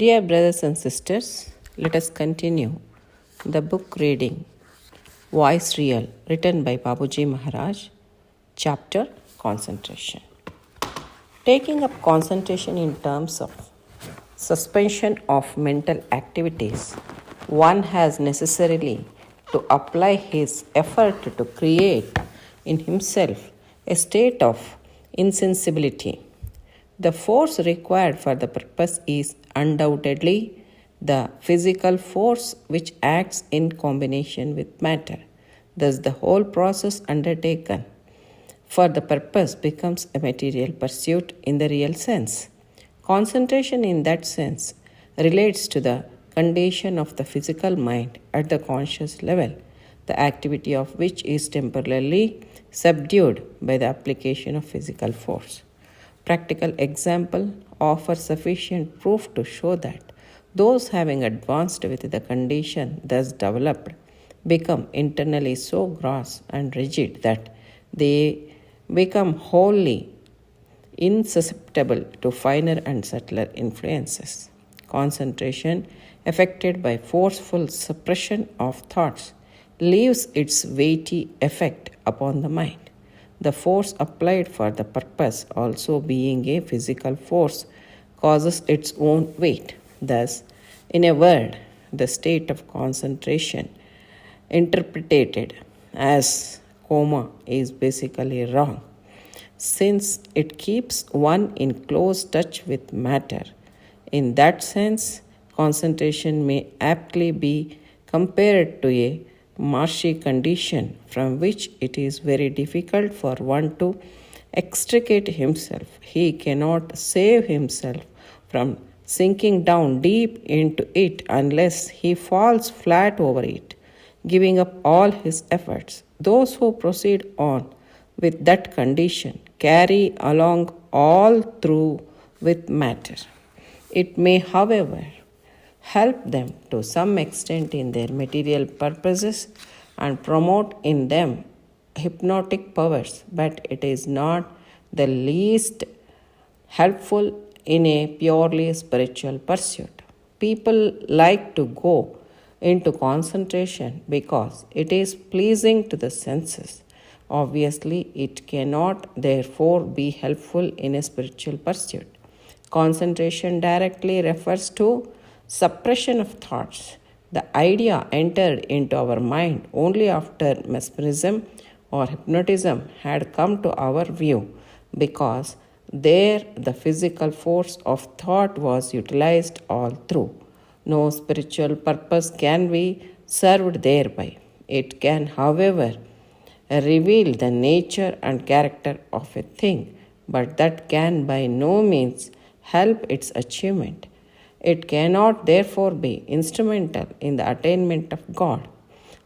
Dear brothers and sisters, let us continue the book reading Voice Real, written by Babuji Maharaj, chapter Concentration. Taking up concentration in terms of suspension of mental activities, one has necessarily to apply his effort to create in himself a state of insensibility. The force required for the purpose is undoubtedly the physical force which acts in combination with matter. Thus, the whole process undertaken for the purpose becomes a material pursuit in the real sense. Concentration in that sense relates to the condition of the physical mind at the conscious level, the activity of which is temporarily subdued by the application of physical force. Practical example offers sufficient proof to show that those having advanced with the condition thus developed become internally so gross and rigid that they become wholly insusceptible to finer and subtler influences. Concentration, effected by forceful suppression of thoughts, leaves its weighty effect upon the mind. The force applied for the purpose, also being a physical force, causes its own weight. Thus, in a word, the state of concentration, interpreted as coma, is basically wrong, since it keeps one in close touch with matter. In that sense, concentration may aptly be compared to a marshy condition from which it is very difficult for one to extricate himself. He cannot save himself from sinking down deep into it unless he falls flat over it, giving up all his efforts. Those who proceed on with that condition carry along all through with matter. It may, however, help them to some extent in their material purposes and promote in them hypnotic powers, but it is not the least helpful in a purely spiritual pursuit. People like to go into concentration because it is pleasing to the senses. Obviously, it cannot therefore be helpful in a spiritual pursuit. Concentration directly refers to suppression of thoughts. The idea entered into our mind only after mesmerism or hypnotism had come to our view, because there the physical force of thought was utilized all through. No spiritual purpose can be served thereby. It can, however, reveal the nature and character of a thing, but that can by no means help its achievement. It cannot therefore be instrumental in the attainment of God.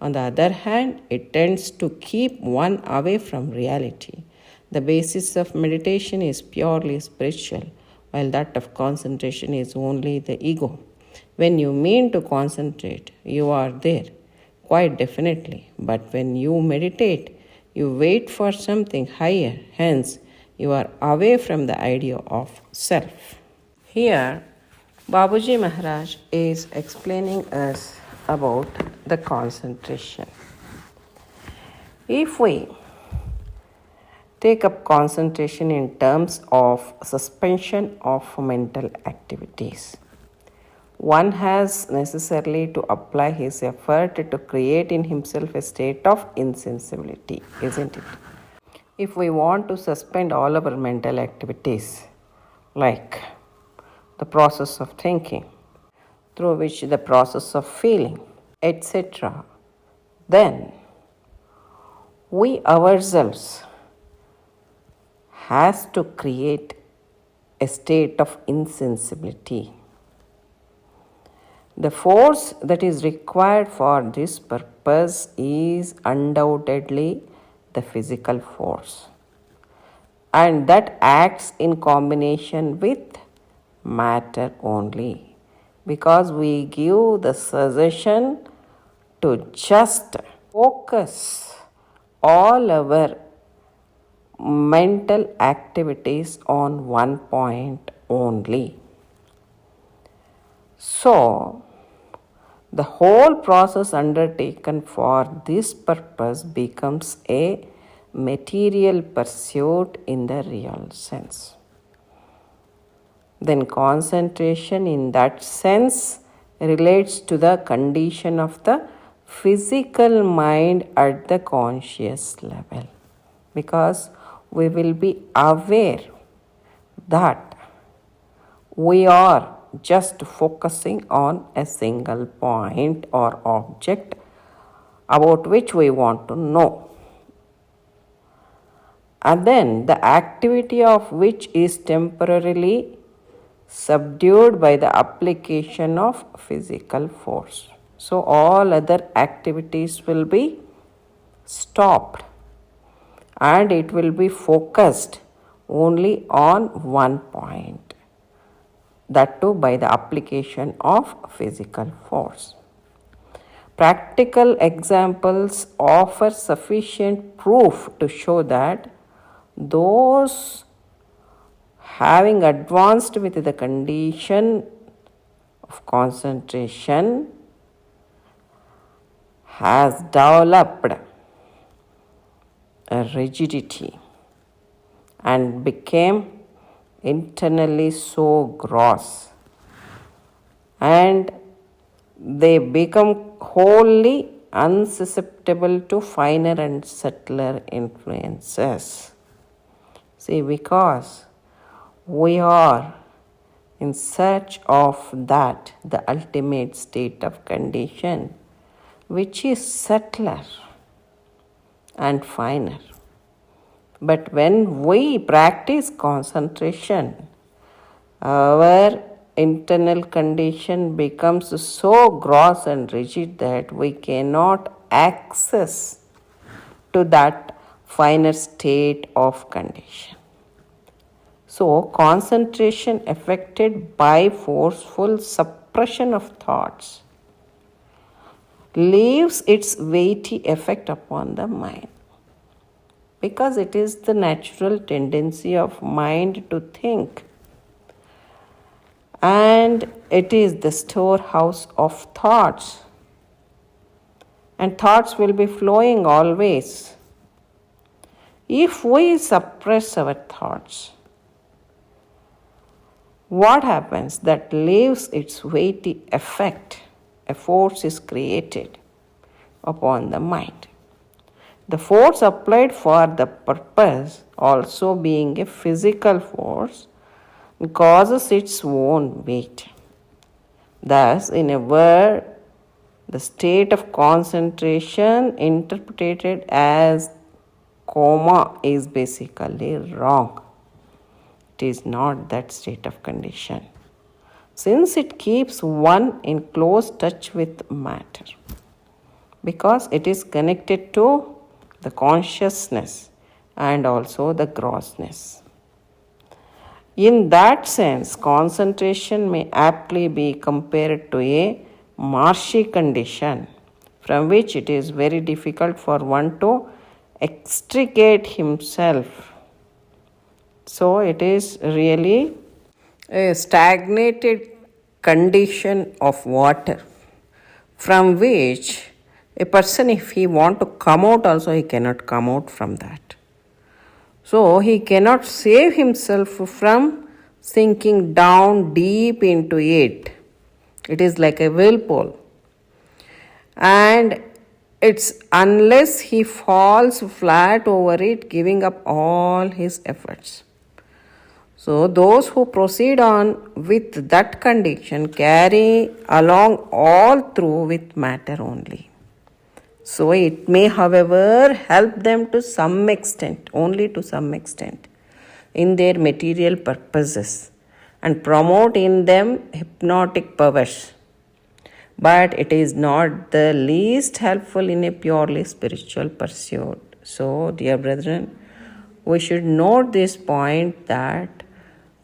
On the other hand, it tends to keep one away from reality. The basis of meditation is purely spiritual, while that of concentration is only the ego. When you mean to concentrate, you are there, quite definitely. But when you meditate, you wait for something higher, hence, you are away from the idea of self. Here, Babuji Maharaj is explaining us about the concentration. If we take up concentration in terms of suspension of mental activities, one has necessarily to apply his effort to create in himself a state of insensibility, isn't it? If we want to suspend all our mental activities, like the process of thinking, through which the process of feeling, etc., then we ourselves has to create a state of insensibility. The force that is required for this purpose is undoubtedly the physical force, and that acts in combination with matter only, because we give the suggestion to just focus all our mental activities on one point only. So, the whole process undertaken for this purpose becomes a material pursuit in the real sense. Then concentration in that sense relates to the condition of the physical mind at the conscious level, because we will be aware that we are just focusing on a single point or object about which we want to know, and then the activity of which is temporarily subdued by the application of physical force. So, all other activities will be stopped and it will be focused only on one point, that too by the application of physical force. Practical examples offer sufficient proof to show that those having advanced with the condition of concentration has developed a rigidity and became internally so gross, and they become wholly unsusceptible to finer and subtler influences. See, because we are in search of that, the ultimate state of condition, which is subtler and finer. But when we practice concentration, our internal condition becomes so gross and rigid that we cannot access to that finer state of condition. So, concentration affected by forceful suppression of thoughts leaves its weighty effect upon the mind, because it is the natural tendency of mind to think, and it is the storehouse of thoughts, and thoughts will be flowing always. If we suppress our thoughts, what happens? That leaves its weighty effect. A force is created upon the mind. The force applied for the purpose, also being a physical force, causes its own weight. Thus, in a word, the state of concentration interpreted as coma is basically wrong. It is not that state of condition, since it keeps one in close touch with matter, because it is connected to the consciousness and also the grossness. In that sense, concentration may aptly be compared to a marshy condition from which it is very difficult for one to extricate himself. So, it is really a stagnated condition of water from which a person, if he want to come out also, he cannot come out from that. So, he cannot save himself from sinking down deep into it. It is like a whirlpool. And it's unless he falls flat over it, giving up all his efforts. So, those who proceed on with that condition carry along all through with matter only. So, it may, however, help them to some extent, only to some extent, in their material purposes and promote in them hypnotic powers. But it is not the least helpful in a purely spiritual pursuit. So, dear brethren, we should note this point that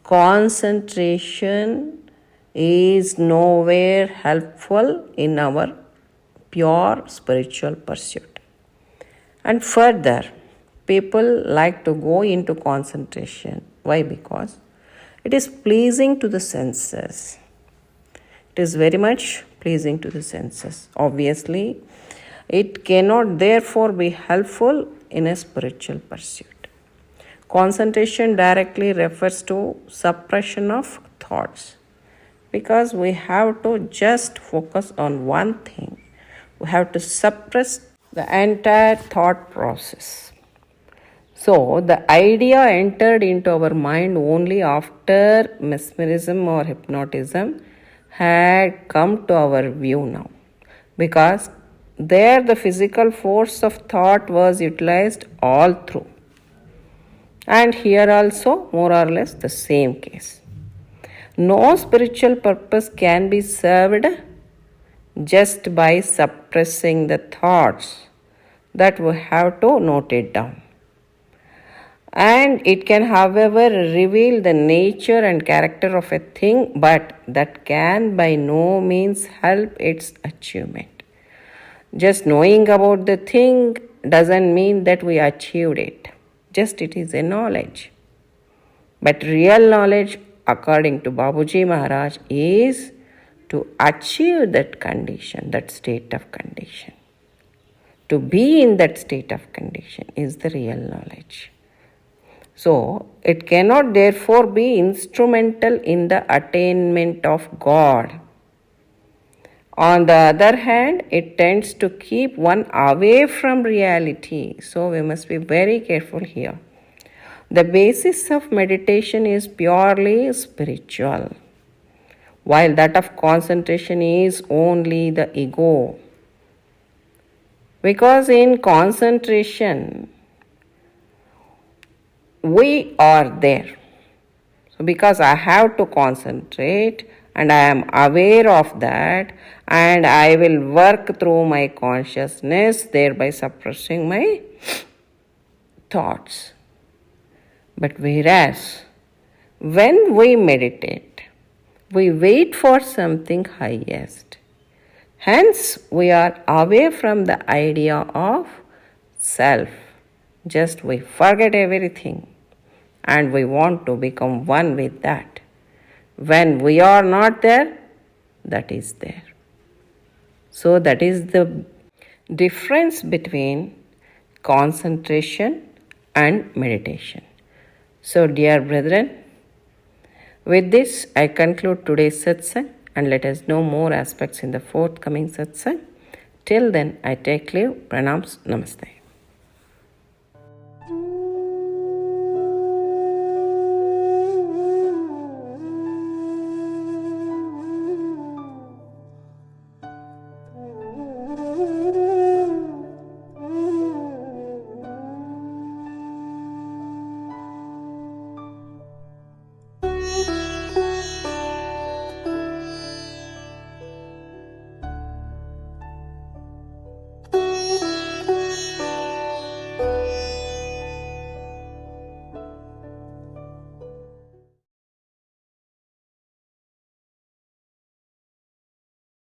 concentration is nowhere helpful in our pure spiritual pursuit. And further, people like to go into concentration. Why? Because it is pleasing to the senses. It is very much pleasing to the senses. Obviously, it cannot therefore be helpful in a spiritual pursuit. Concentration directly refers to suppression of thoughts, because we have to just focus on one thing. We have to suppress the entire thought process. So, the idea entered into our mind only after mesmerism or hypnotism had come to our view now, because there the physical force of thought was utilized all through. And here also, more or less, the same case. No spiritual purpose can be served just by suppressing the thoughts. That we have to note it down. And it can, however, reveal the nature and character of a thing, but that can by no means help its achievement. Just knowing about the thing doesn't mean that we achieved it. Just it is a knowledge. But real knowledge, according to Babuji Maharaj, is to achieve that condition, that state of condition. To be in that state of condition is the real knowledge. So, it cannot therefore be instrumental in the attainment of God. On the other hand, it tends to keep one away from reality. So, we must be very careful here. The basis of meditation is purely spiritual, while that of concentration is only the ego. Because in concentration, we are there. So because I have to concentrate and I am aware of that, and I will work through my consciousness, thereby suppressing my thoughts. But whereas when we meditate, we wait for something highest. Hence, we are away from the idea of self. Just we forget everything and we want to become one with that. When we are not there, that is there. So that is the difference between concentration and meditation. So dear brethren, with this I conclude today's satsang, and let us know more aspects in the forthcoming satsang. Till then, I take leave. Pranams. Namaste.